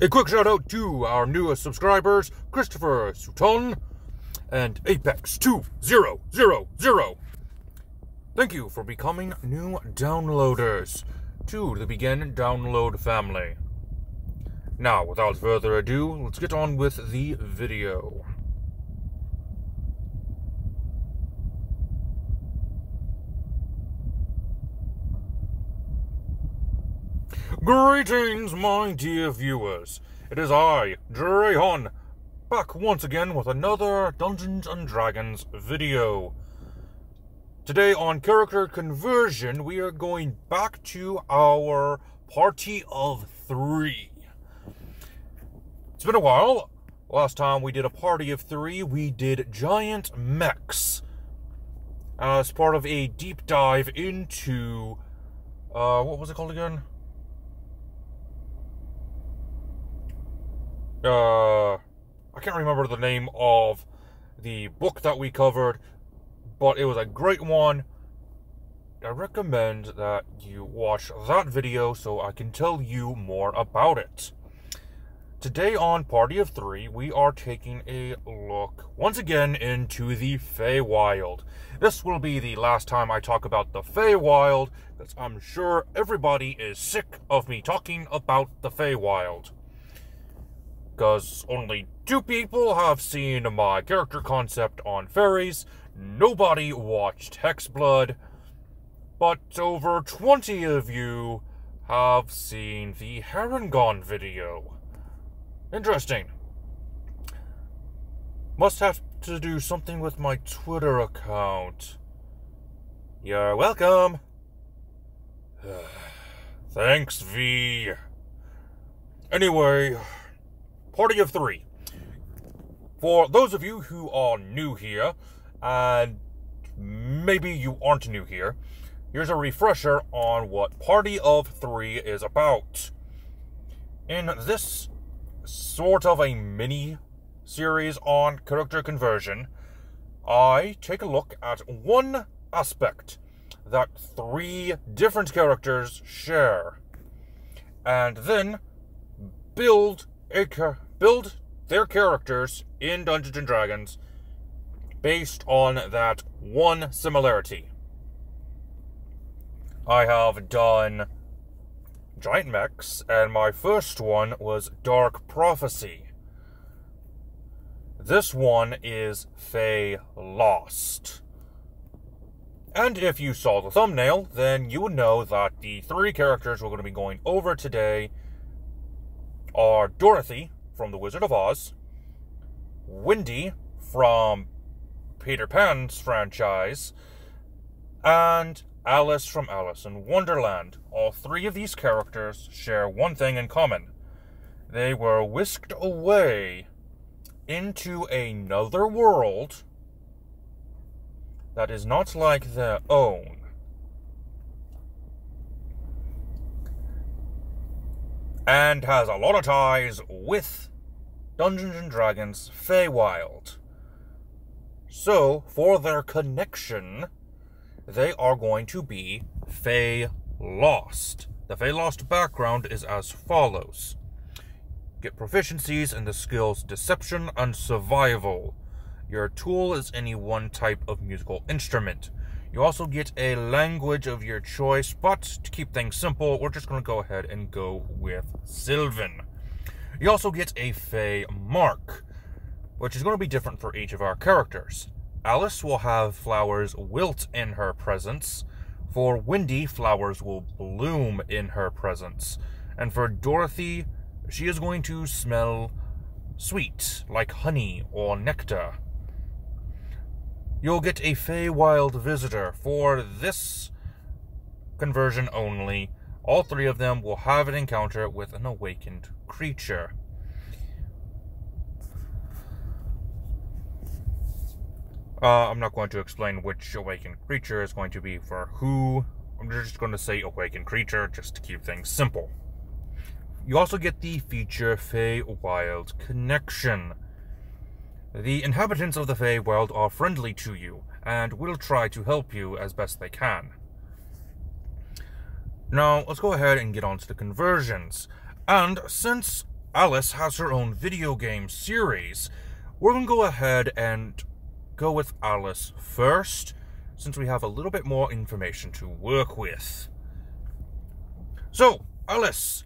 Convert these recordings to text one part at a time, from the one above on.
A quick shout out to our newest subscribers, Christopher Sutton and Apex2000. Thank you for becoming new downloaders to the Begin Download family. Now, without further ado, let's get on with the video. Greetings, my dear viewers. It is I, Drayhon, back once again with another Dungeons & Dragons video. Today on character conversion, we are going back to our party of 3. It's been a while. Last time we did a party of 3, we did giant mechs as part of a deep dive into, what was it called again? I can't remember the name of the book that we covered, but it was a great one. I recommend that you watch that video so I can tell you more about it. Today on Party of 3, we are taking a look once again into the Feywild. This will be the last time I talk about the Feywild, because I'm sure everybody is sick of me talking about the Feywild. Because only 2 people have seen my character concept on fairies, nobody watched Hexblood, but over 20 of you have seen the Harengon video. Interesting. Must have to do something with my Twitter account. You're welcome. Thanks, V. Anyway, Party of 3. For those of you who are new here, and maybe you aren't new here, here's a refresher on what Party of 3 is about. In this sort of a mini series on character conversion, I take a look at one aspect that 3 different characters share, and then build their characters in Dungeons & Dragons based on that one similarity. I have done giant mechs, and my first one was Dark Prophecy. This one is Feylost. And if you saw the thumbnail, then you would know that the 3 characters we're going to be going over today are Dorothy from The Wizard of Oz, Wendy from Peter Pan's franchise, and Alice from Alice in Wonderland. All 3 of these characters share one thing in common. They were whisked away into another world that is not like their own. And has a lot of ties with Dungeons & Dragons Feywild. So, for their connection, they are going to be Feylost. The Feylost background is as follows. Get proficiencies in the skills Deception and Survival. Your tool is any one type of musical instrument. You also get a language of your choice, but to keep things simple, we're just going to go ahead and go with Sylvan. You also get a Fey mark, which is going to be different for each of our characters. Alice will have flowers wilt in her presence. For Wendy, flowers will bloom in her presence. And for Dorothy, she is going to smell sweet, like honey or nectar. You'll get a Feywild visitor. For this conversion only, all 3 of them will have an encounter with an awakened creature. I'm not going to explain which awakened creature is going to be for who. I'm just going to say awakened creature just to keep things simple. You also get the feature Feywild Connection. The inhabitants of the Feywild are friendly to you, and will try to help you as best they can. Now, let's go ahead and get on to the conversions. And since Alice has her own video game series. We're going to go ahead and go with Alice first, since we have a little bit more information to work with. So, Alice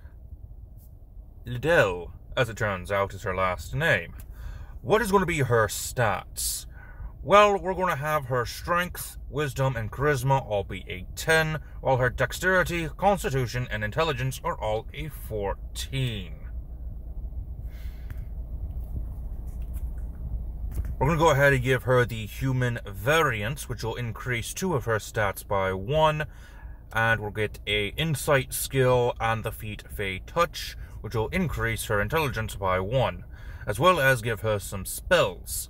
Lidell, as it turns out, is her last name. What is going to be her stats? Well, we're going to have her strength, wisdom, and charisma all be a 10, while her dexterity, constitution, and intelligence are all a 14. We're going to go ahead and give her the human variant, which will increase 2 of her stats by 1, and we'll get a insight skill and the feat Fey Touch, which will increase her intelligence by 1, as well as give her some spells.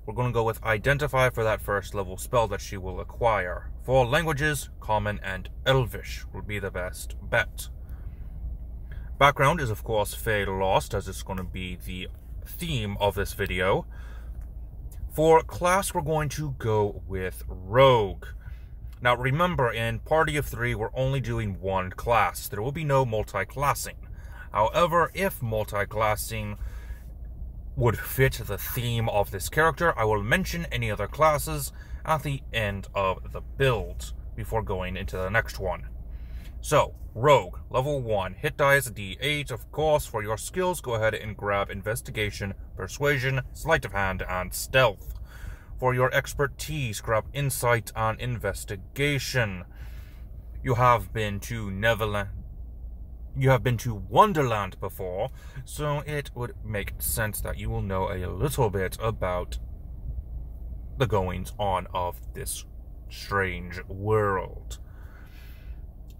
We're going to go with Identify for that first level spell that she will acquire. For languages, Common and Elvish will be the best bet. Background is of course Feylost, as it's going to be the theme of this video. For class, we're going to go with Rogue. Now remember, in Party of 3, we're only doing one class. There will be no multi-classing. However, if multi-classing would fit the theme of this character, I will mention any other classes at the end of the build before going into the next one. So, Rogue, level 1, hit dice D8, of course. For your skills, go ahead and grab Investigation, Persuasion, Sleight of Hand, and Stealth. For your expertise, grab Insight and Investigation. You have been to Wonderland before, so it would make sense that you will know a little bit about the goings-on of this strange world.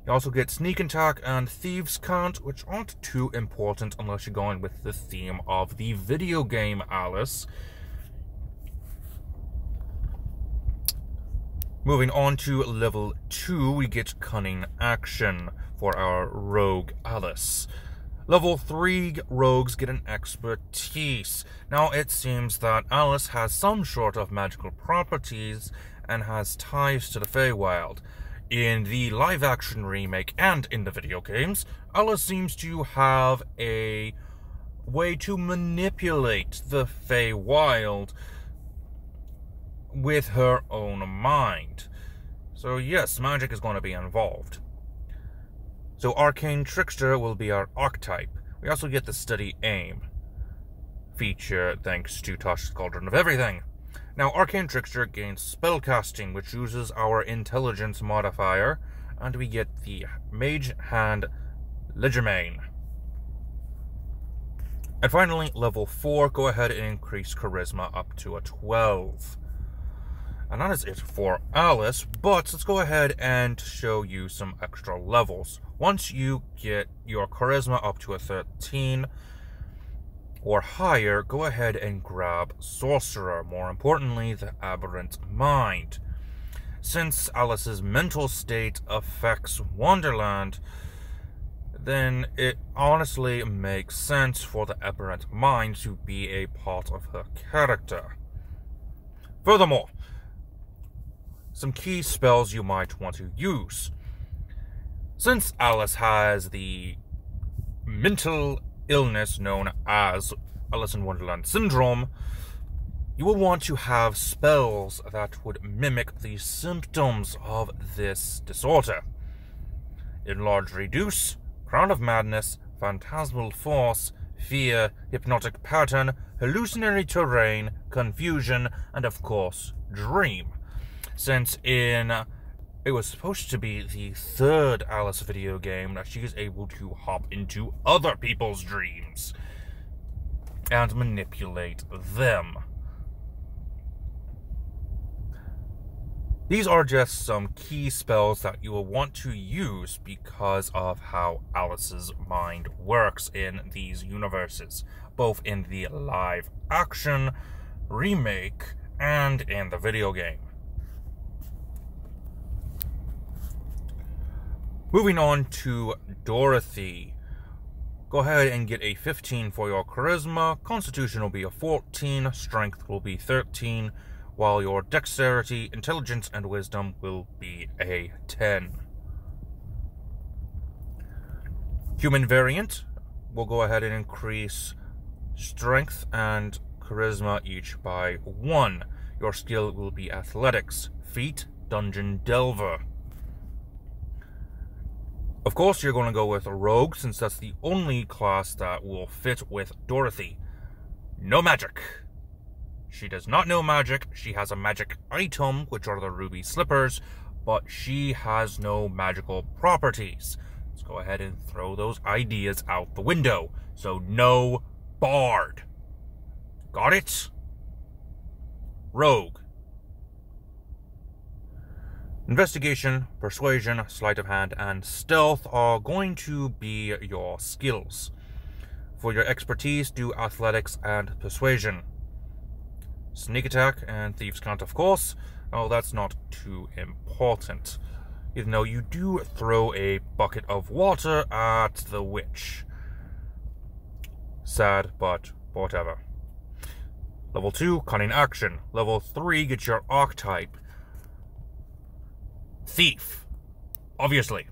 You also get Sneak Attack and Thieves' Cant, which aren't too important unless you're going with the theme of the video game Alice. Moving on to level 2, we get Cunning Action for our Rogue Alice. Level 3 rogues get an Expertise. Now it seems that Alice has some sort of magical properties and has ties to the Feywild. In the live-action remake and in the video games, Alice seems to have a way to manipulate the Feywild with her own mind. So yes, magic is going to be involved. So Arcane Trickster will be our archetype. We also get the Steady Aim feature thanks to Tosh's Cauldron of Everything. Now Arcane Trickster gains Spellcasting, which uses our Intelligence modifier, and we get the Mage Hand Legerdemain. And finally, level 4, go ahead and increase Charisma up to a 12. And that is it for Alice, but let's go ahead and show you some extra levels. Once you get your Charisma up to a 13 or higher, go ahead and grab Sorcerer, more importantly, the Aberrant Mind. Since Alice's mental state affects Wonderland, then it honestly makes sense for the Aberrant Mind to be a part of her character. Furthermore, some key spells you might want to use. Since Alice has the mental illness known as Alice in Wonderland Syndrome, you will want to have spells that would mimic the symptoms of this disorder. Enlarge Reduce, Crown of Madness, Phantasmal Force, Fear, Hypnotic Pattern, Hallucinatory Terrain, Confusion, and of course, Dream. Since it was supposed to be the 3rd Alice video game that she is able to hop into other people's dreams and manipulate them. These are just some key spells that you will want to use because of how Alice's mind works in these universes, both in the live action remake and in the video game. Moving on to Dorothy. Go ahead and get a 15 for your Charisma, Constitution will be a 14, Strength will be 13, while your Dexterity, Intelligence, and Wisdom will be a 10. Human Variant. we'll go ahead and increase strength and charisma each by 1. Your skill will be athletics, feat, dungeon delver. Of course, you're going to go with a rogue, since that's the only class that will fit with Dorothy. No magic. She does not know magic. She has a magic item, which are the ruby slippers, but she has no magical properties. Let's go ahead and throw those ideas out the window. So no bard. Got it? Rogue. Investigation, persuasion, sleight of hand, and stealth are going to be your skills. For your expertise, do athletics and persuasion. Sneak attack and thieves' cant, of course. Oh, that's not too important. Even though you do throw a bucket of water at the witch. Sad, but whatever. Level 2, cunning action. Level 3, get your archetype. Thief. Obviously.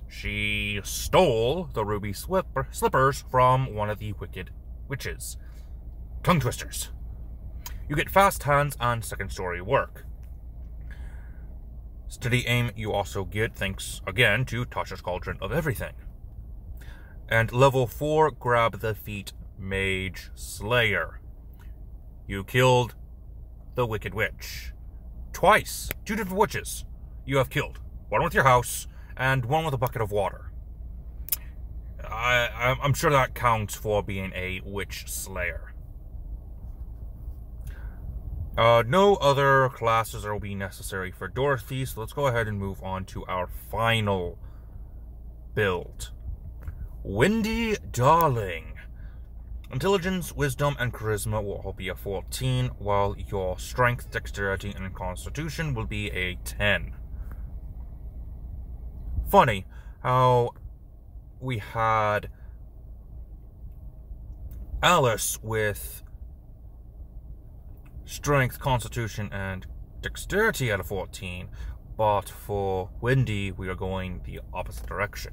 She stole the ruby slippers from one of the wicked witches. Tongue twisters. You get fast hands and second story work. Steady aim you also get thanks again to Tasha's Cauldron of Everything. And level 4, grab the feat Mage Slayer. You killed the Wicked Witch. Twice. 2 different witches you have killed. One with your house, and one with a bucket of water. I'm sure that counts for being a Witch Slayer. No other classes will be necessary for Dorothy, so let's go ahead and move on to our final build. Wendy Darling. Intelligence, wisdom, and charisma will all be a 14, while your strength, dexterity, and constitution will be a 10. Funny how we had Alice with strength, constitution, and dexterity at a 14, but for Wendy, we are going the opposite direction.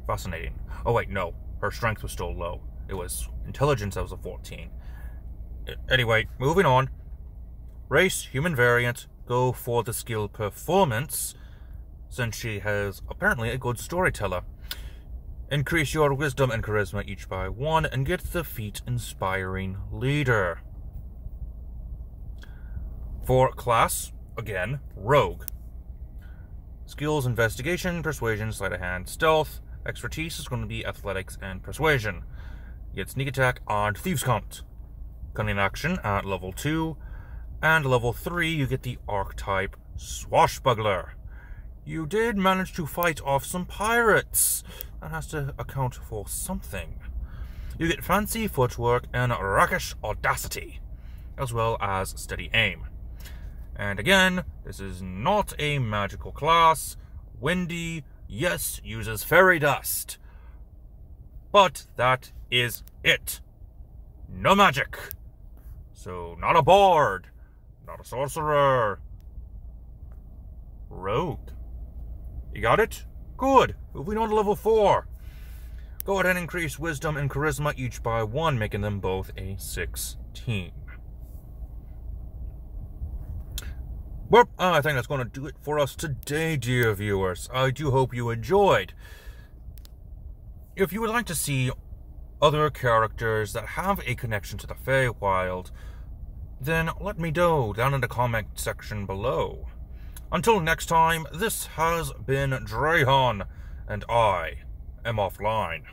Fascinating. Oh wait, no. Her strength was still low. It was intelligence that was a 14. Anyway, moving on. Race, human variant, go for the skill performance, since she has apparently a good storyteller. Increase your wisdom and charisma each by 1, and get the feat inspiring leader. For class, again, rogue. Skills, investigation, persuasion, sleight of hand, stealth. Expertise is going to be athletics and persuasion. You get sneak attack and thieves' cant. Cunning action at level 2. And level 3, you get the archetype swashbuckler. You did manage to fight off some pirates. That has to account for something. You get fancy footwork and rakish audacity, as well as steady aim. And again, this is not a magical class. Wendy, yes, uses fairy dust. But that is it. No magic. So, not a bard, not a sorcerer. Rogue. You got it? Good. Moving on to level 4. Go ahead and increase wisdom and charisma each by 1, making them both a 16. Well, I think that's going to do it for us today, dear viewers. I do hope you enjoyed. If you would like to see other characters that have a connection to the Feywild, then let me know down in the comment section below. Until next time, this has been Drayhon, and I am offline.